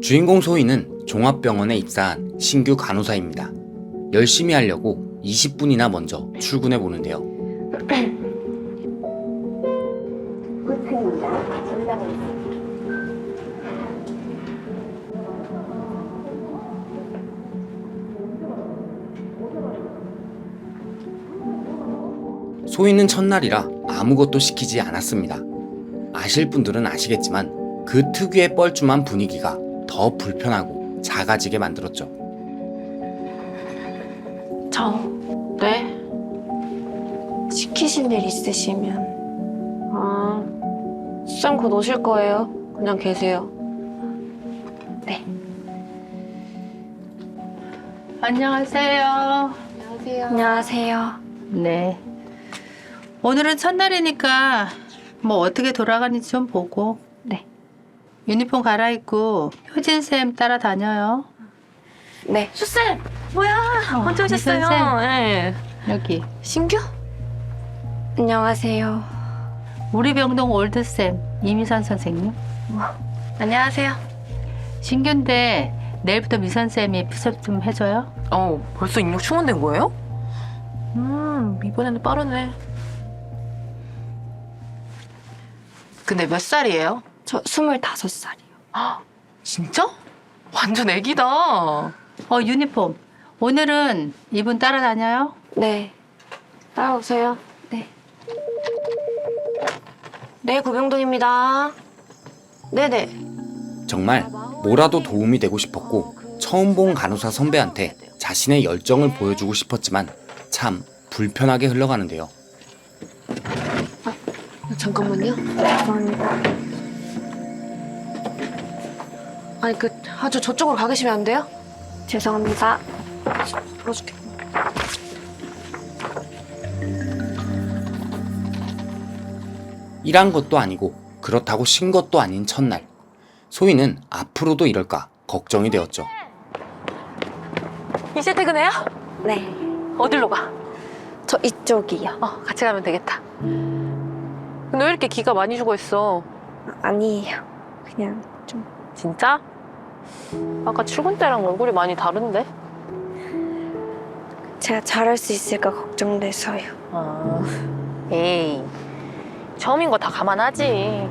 주인공 소희는 종합병원에 입사한 신규 간호사입니다. 열심히 하려고 20분이나 먼저 출근해 보는데요. 소희는 첫날이라 아무것도 시키지 않았습니다. 아실 분들은 아시겠지만 그 특유의 뻘쭘한 분위기가 더 불편하고 작아지게 만들었죠. 네? 시키실 일 있으시면. 쌤 곧 오실 거예요. 그냥 계세요. 네. 안녕하세요. 안녕하세요. 안녕하세요. 네. 오늘은 첫날이니까 뭐 어떻게 돌아가는지 좀 보고. 네. 유니폼 갈아입고 효진쌤 따라다녀요. 네. 수쌤! 뭐야? 언제 오셨어요? 미선쌤. 네. 여기 신규? 안녕하세요. 우리 병동 올드쌤 이미선 선생님. 안녕하세요. 신규인데 내일부터 미선쌤이 푸섭 좀 해줘요. 벌써 입력 충원된 거예요? 이번에는 빠르네. 근데 몇 살이에요? 저 25살이요. 진짜? 완전 애기다. 유니폼. 오늘은 이분 따라다녀요. 네. 따라오세요. 네. 네, 고병동입니다. 네네. 정말 뭐라도 도움이 되고 싶었고 처음 본 간호사 선배한테 자신의 열정을 보여주고 싶었지만 참 불편하게 흘러가는데요. 잠깐만요. 감사합니다. 아니, 저쪽으로 가 계시면 안 돼요? 죄송합니다. 풀어줄게. 일한 것도 아니고 그렇다고 쉰 것도 아닌 첫날. 소희는 앞으로도 이럴까 걱정이 되었죠. 이제 퇴근해요? 네. 어디로 가? 저 이쪽이요. 같이 가면 되겠다. 근데 왜 이렇게 기가 많이 죽어 있어? 아니에요. 그냥 좀. 진짜? 아까 출근 때랑 얼굴이 많이 다른데? 제가 잘할 수 있을까 걱정돼서요. 에이, 처음인 거 다 감안하지.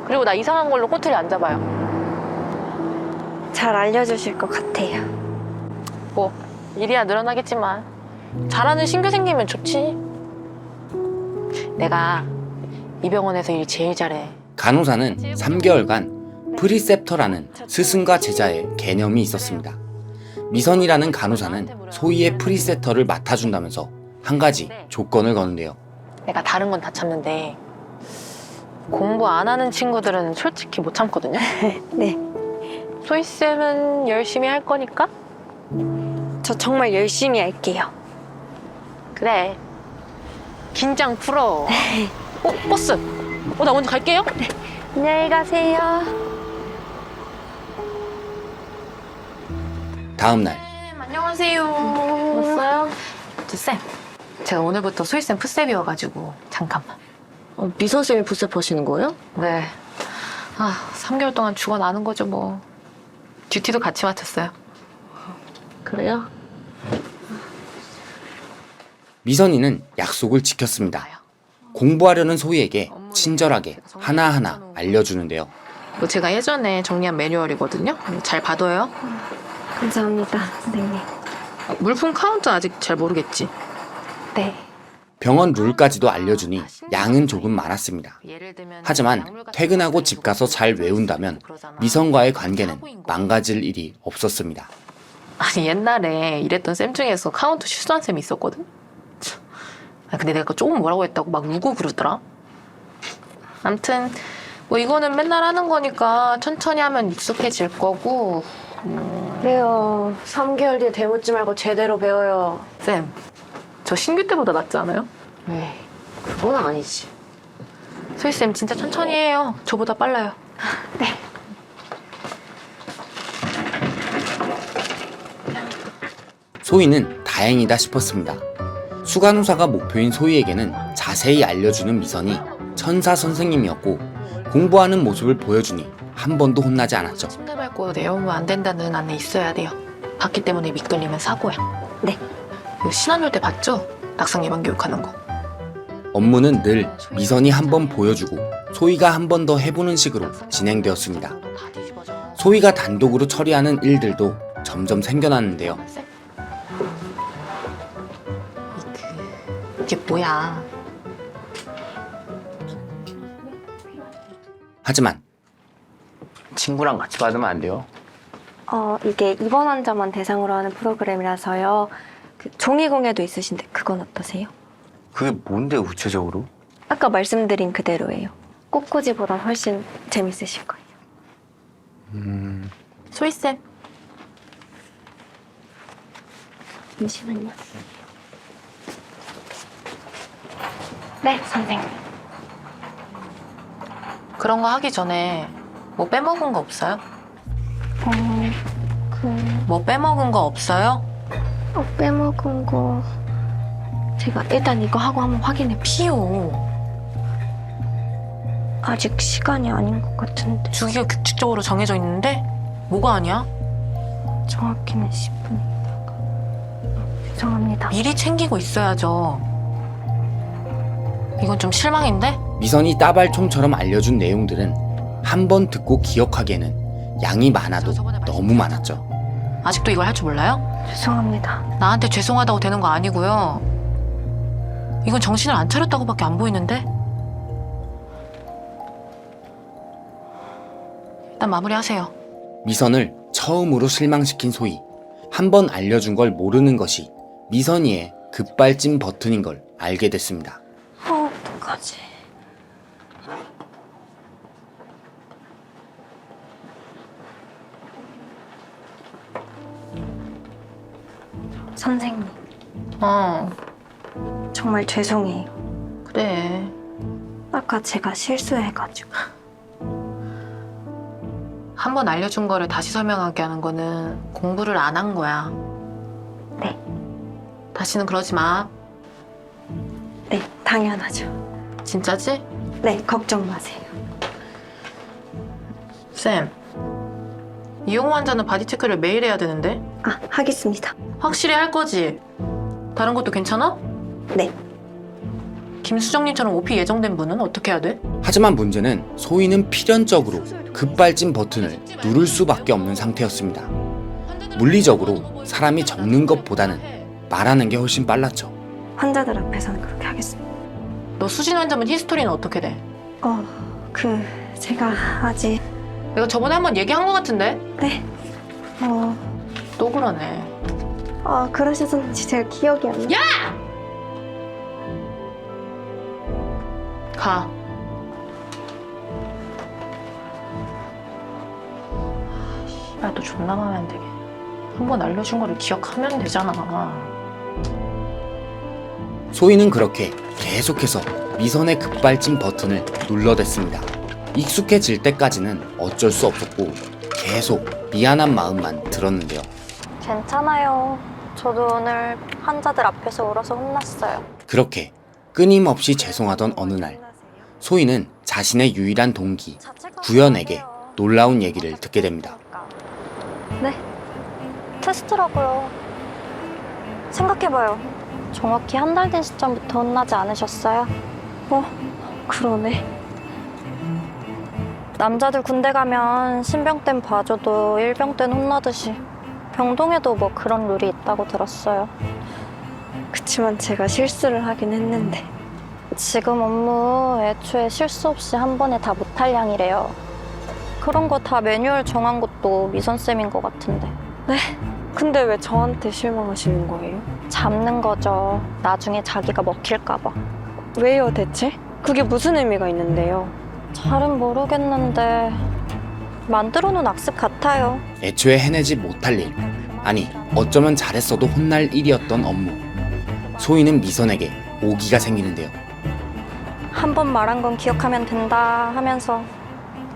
그리고 나 이상한 걸로 꼬투리 안 잡아요. 잘 알려주실 것 같아요. 뭐 일이야 늘어나겠지만 잘하는 신규 생기면 좋지. 내가 이 병원에서 일 제일 잘해. 간호사는 3개월간 프리셉터라는 스승과 제자의 개념이 있었습니다. 미선이라는 간호사는 소희의 프리셉터를 맡아준다면서 한 가지 조건을 거는데요. 내가 다른 건 다 참는데 공부 안 하는 친구들은 솔직히 못 참거든요. 네. 소희쌤은 열심히 할 거니까? 저 정말 열심히 할게요. 그래. 긴장 풀어. 버스. 나 먼저 갈게요. 안녕히 가세요. 다음 날 안녕하세요. 왔어요? 쌤, 제가 오늘부터 소희쌤 풋쌤이어가지고 잠깐만. 미선쌤이 풋셉 하시는 거예요? 네. 3개월 동안 죽어나는 거죠 뭐. 듀티도 같이 맡았어요. 그래요? 미선이는 약속을 지켰습니다. 공부하려는 소희에게 친절하게 하나하나 알려주는데요. 이거 제가 예전에 정리한 매뉴얼이거든요. 잘 봐둬요. 감사합니다, 선생님. 물품 카운트 아직 잘 모르겠지? 네. 병원 룰까지도 알려주니 양은 조금 많았습니다. 하지만 퇴근하고 집 가서 잘 외운다면 미선과의 관계는 망가질 일이 없었습니다. 아니 옛날에 일했던 쌤 중에서 카운트 실수한 쌤이 있었거든? 근데 내가 조금 뭐라고 했다고 막 우고 그러더라. 암튼 뭐 이거는 맨날 하는 거니까 천천히 하면 익숙해질 거고. 그래요. 3개월 뒤에 대묻지 말고 제대로 배워요. 쌤, 저 신규 때보다 낫지 않아요? 에이, 그건 아니지. 소희쌤 진짜 천천히 해요. 저보다 빨라요. 소희는 다행이다 싶었습니다. 수간호사가 목표인 소희에게는 자세히 알려주는 미선이 천사 선생님이었고 공부하는 모습을 보여주니 한 번도 혼나지 않았죠. 침대 밟고 내려오면 안 된다는 안에 있어야 돼요. 바퀴 때문에 미끌리면 사고야. 네. 이거 신안올 때 봤죠? 낙상 예방 교육하는 거. 업무는 늘 미선이 한 번 보여주고 소희가 한 번 더 해보는 식으로 진행되었습니다. 소희가 단독으로 처리하는 일들도 점점 생겨났는데요. 이게 뭐야? 하지만 친구랑 같이 받으면 안 돼요. 이게 입원 환자만 대상으로 하는 프로그램이라서요. 그 종이 공예도 있으신데 그건 어떠세요? 그게 뭔데 구체적으로? 아까 말씀드린 그대로예요. 꽃꽂이보다 훨씬 재밌으실 거예요. 소희쌤. 잠시만요. 네, 선생님. 그런 거 하기 전에 뭐 빼먹은 거 없어요? 뭐 빼먹은 거 없어요? 빼먹은 거... 제가 일단 이거 하고 한번 확인해 피요. 아직 시간이 아닌 것 같은데. 주기가 규칙적으로 정해져 있는데 뭐가 아니야? 정확히는 10분이다가. 죄송합니다. 미리 챙기고 있어야죠. 이건 좀 실망인데? 미선이 따발총처럼 알려준 내용들은 한 번 듣고 기억하기에는 양이 많아도 너무 많았죠. 아직도 이걸 할 줄 몰라요? 죄송합니다. 나한테 죄송하다고 되는 거 아니고요. 이건 정신을 안 차렸다고밖에 안 보이는데? 일단 마무리하세요. 미선을 처음으로 실망시킨 소희. 한 번 알려준 걸 모르는 것이 미선이의 급발진 버튼인 걸 알게 됐습니다. 어떡하지? 선생님, 정말 죄송해요. 그래. 아까 제가 실수해가지고. 한 번 알려준 거를 다시 설명하게 하는 거는 공부를 안 한 거야. 네. 다시는 그러지 마. 네, 당연하죠. 진짜지? 네, 걱정 마세요. 쌤, 이용 환자는 바디 체크를 매일 해야 되는데? 하겠습니다. 확실히 할 거지? 다른 것도 괜찮아? 네. 김수정님처럼 OP 예정된 분은 어떻게 해야 돼? 하지만 문제는 소희는 필연적으로 급발진 버튼을 누를 수밖에 없는 상태였습니다. 물리적으로 사람이 적는 것보다는 말하는 게 훨씬 빨랐죠. 환자들 앞에서는 그렇게 하겠습니다. 너 수진 환자분 히스토리는 어떻게 돼? 제가 아직... 내가 저번에 한번 얘기한 것 같은데? 네. 또 그러네. 그러셨는지 제가 기억이 안 나요. 가. 또 존나 마음에 안 되게. 한 번 알려준 거를 기억하면 되잖아. 소희는 그렇게 계속해서 미선의 급발진 버튼을 눌러댔습니다. 익숙해질 때까지는 어쩔 수 없었고 계속 미안한 마음만 들었는데요. 괜찮아요. 저도 오늘 환자들 앞에서 울어서 혼났어요. 그렇게 끊임없이 죄송하던 어느 날 소희는 자신의 유일한 동기 구현에게 놀라운 얘기를 듣게 됩니다. 네, 테스트라고요. 생각해봐요. 정확히 한 달 된 시점부터 혼나지 않으셨어요? 그러네. 남자들 군대 가면 신병 땐 봐줘도 일병 땐 혼나듯이 병동에도 뭐 그런 룰이 있다고 들었어요. 그치만 제가 실수를 하긴 했는데. 지금 업무 애초에 실수 없이 한 번에 다 못할 양이래요. 그런 거 다 매뉴얼 정한 것도 미선쌤인 것 같은데. 네? 근데 왜 저한테 실망하시는 거예요? 잡는 거죠. 나중에 자기가 먹힐까 봐. 왜요 대체? 그게 무슨 의미가 있는데요? 잘은 모르겠는데 만들어 놓은 악습 같아요. 애초에 해내지 못할 일, 아니 어쩌면 잘했어도 혼날 일이었던 업무. 소희는 미선에게 오기가 생기는데요. 한 번 말한 건 기억하면 된다 하면서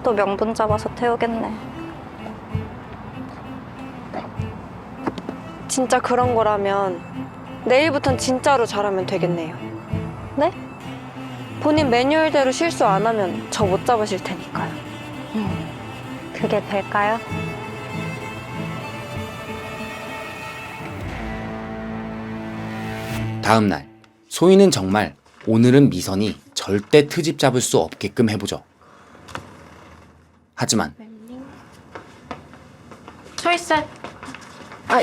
또 명분 잡아서 태우겠네. 진짜 그런 거라면 내일부턴 진짜로 잘하면 되겠네요. 네? 본인 매뉴얼대로 실수 안 하면 저 못 잡으실 테니까요. 그게 될까요? 다음 날 소희는 정말 오늘은 미선이 절대 트집 잡을 수 없게끔 해보죠. 하지만 초이스.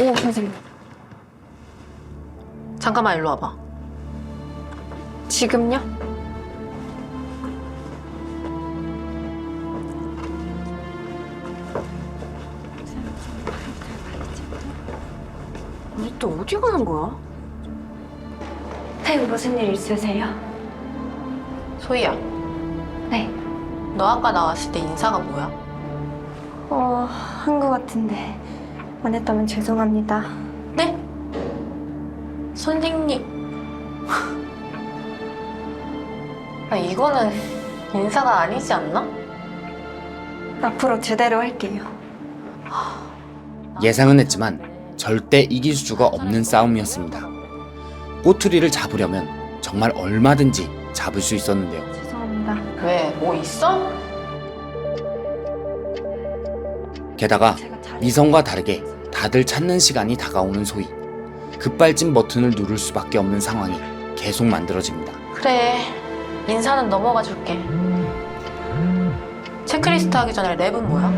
예, 선생님. 잠깐만 일로 와봐. 지금요? 우리 또 어디 가는 거야? 네, 무슨 일 있으세요? 소희야. 네. 너 아까 나왔을 때 인사가 뭐야? 한 것 같은데 안 했다면 죄송합니다. 네? 선생님. 이거는 인사가 아니지 않나? 앞으로 제대로 할게요. 예상은 했지만 절대 이길 수가 없는 싸움이었습니다. 꼬투리를 잡으려면 정말 얼마든지 잡을 수 있었는데요. 죄송합니다. 왜? 뭐 있어? 게다가 미선과 다르게 다들 찾는 시간이 다가오는 소희. 급발진 버튼을 누를 수밖에 없는 상황이 계속 만들어집니다. 그래. 인사는 넘어가 줄게. 체크리스트 하기 전에 랩은 뭐야?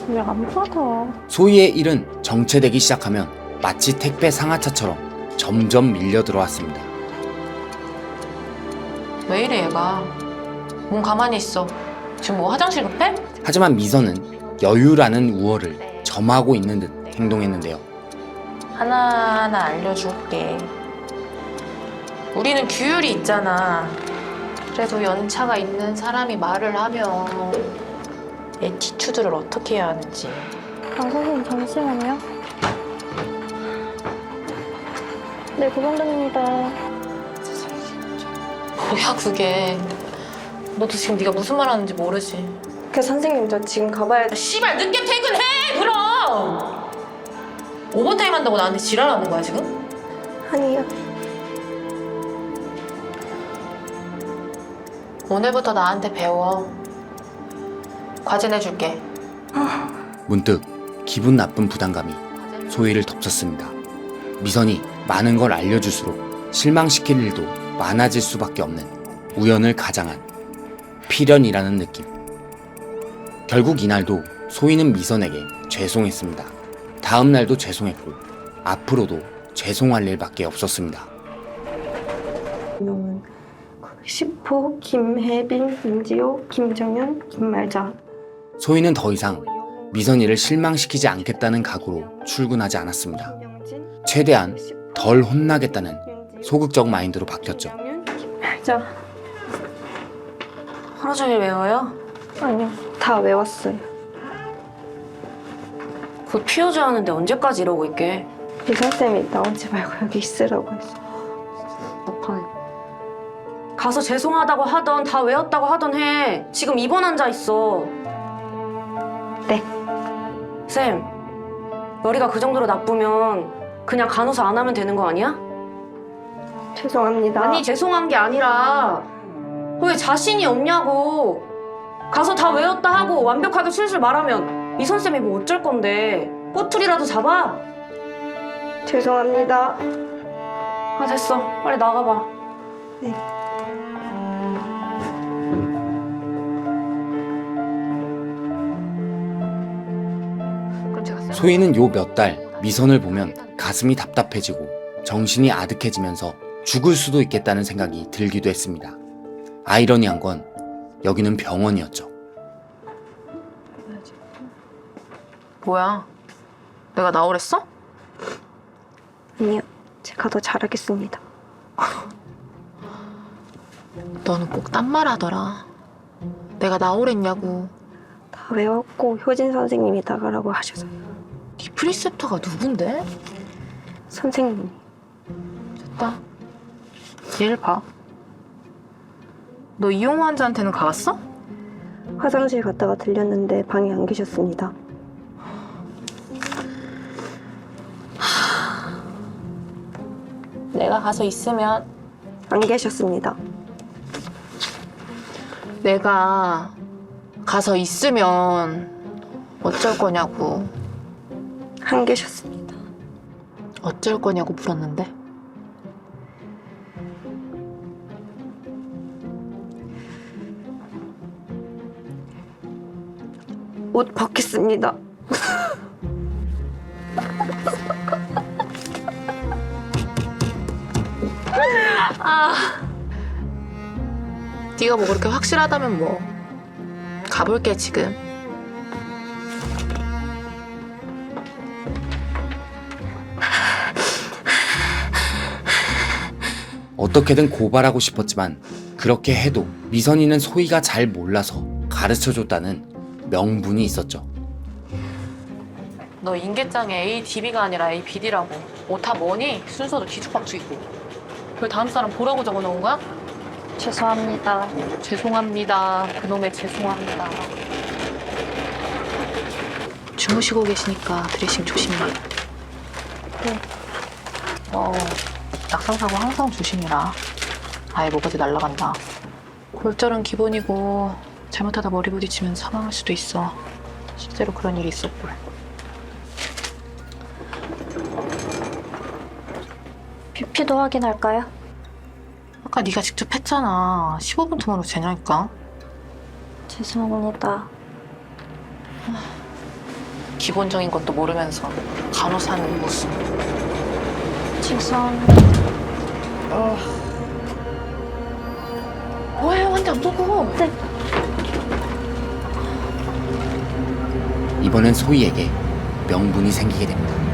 왜 안 받아? 소희의 일은 정체되기 시작하면 마치 택배 상하차처럼 점점 밀려 들어왔습니다. 왜 이래 얘가? 몸 가만히 있어. 지금 뭐 화장실 급해? 하지만 미선은 여유라는 우월을 점하고 있는 듯 행동했는데요. 하나하나 알려줄게. 우리는 규율이 있잖아. 그래도 연차가 있는 사람이 말을 하면 애티튜드를 어떻게 해야 하는지. 선생님 잠시만요. 네, 고정됩니다. 뭐야 그게. 너도 지금 네가 무슨 말 하는지 모르지. 선생님, 저 지금 가봐야 돼. 씨발 늦게 퇴근해 그럼. 오버타임 한다고 나한테 지랄하는 거야 지금? 아니요. 오늘부터 나한테 배워. 과제 내줄게. 문득 기분 나쁜 부담감이 소희를 덮쳤습니다. 미선이 많은 걸 알려줄수록 실망시킬 일도 많아질 수밖에 없는 우연을 가장한 필연이라는 느낌. 결국 이날도 소희는 미선에게 죄송했습니다. 다음 날도 죄송했고 앞으로도 죄송할 일밖에 없었습니다. 10호, 김혜빈, 김지호, 김정현, 김말자. 소희는 더 이상 미선이를 실망시키지 않겠다는 각오로 출근하지 않았습니다. 최대한 덜 혼나겠다는 소극적 마인드로 바뀌었죠. 김말자. 하루 종일 외워요? 아니요, 다 외웠어요. 곧 피오즈 하는데 언제까지 이러고 있게? 이선쌤이 나오지 말고 여기 있으라고 했어. 못하네. 가서 죄송하다고 하던 다 외웠다고 하던 해. 지금 입원 환자 있어. 네. 쌤, 머리가 그 정도로 나쁘면 그냥 간호사 안 하면 되는 거 아니야? 죄송합니다. 아니 죄송한 게 아니라 왜 자신이 없냐고. 가서 다 외웠다 하고 완벽하게 술술 말하면 이 선생님이 뭐 어쩔 건데. 꼬투리라도 잡아. 죄송합니다. 아 됐어, 빨리 나가봐. 네. 그럼 제가 쌤 소희는 요 몇 달 미선을 보면 가슴이 답답해지고 정신이 아득해지면서 죽을 수도 있겠다는 생각이 들기도 했습니다. 아이러니한 건 여기는 병원이었죠. 뭐야? 내가 나오랬어? 아니요, 제가 더 잘하겠습니다. 너는 꼭 딴 말 하더라. 내가 나오랬냐고. 다 외웠고 효진 선생님이 나가라고 하셔서. 네 프리셉터가 누군데? 선생님, 됐다. 얘를 봐. 너 이용 환자한테는 가봤어? 화장실 갔다가 들렸는데 방에 안 계셨습니다. 내가 가서 있으면 안 계셨습니다. 내가 가서 있으면 어쩔 거냐고. 안 계셨습니다. 어쩔 거냐고 물었는데. 옷 벗겠습니다. 네가 뭐 그렇게 확실하다면 뭐 가볼게 지금. 어떻게든 고발하고 싶었지만 그렇게 해도 미선이는 소희가 잘 몰라서 가르쳐줬다는 명분이 있었죠. 너 인계장에 ADB가 아니라 ABD라고. 오타 뭐니? 순서도 뒤죽박죽이고. 그걸 다음 사람 보라고 적어놓은 거야? 죄송합니다. 죄송합니다. 그놈의 죄송합니다. 주무시고 계시니까 드레싱 조심히. 네. 낙상사고 항상 조심해라. 아예 뭐가지 날라간다. 골절은 기본이고 잘못하다 머리 부딪히면 사망할 수도 있어. 실제로 그런 일이 있었고. BP도 확인할까요? 아까 네가 직접 했잖아. 15분 통으로 재냐니까. 죄송합니다. 기본적인 것도 모르면서 간호사 하는 모습. 죄송합니다. 뭐해, 환자 안 보고. 네. 이번엔 소희에게 명분이 생기게 됩니다.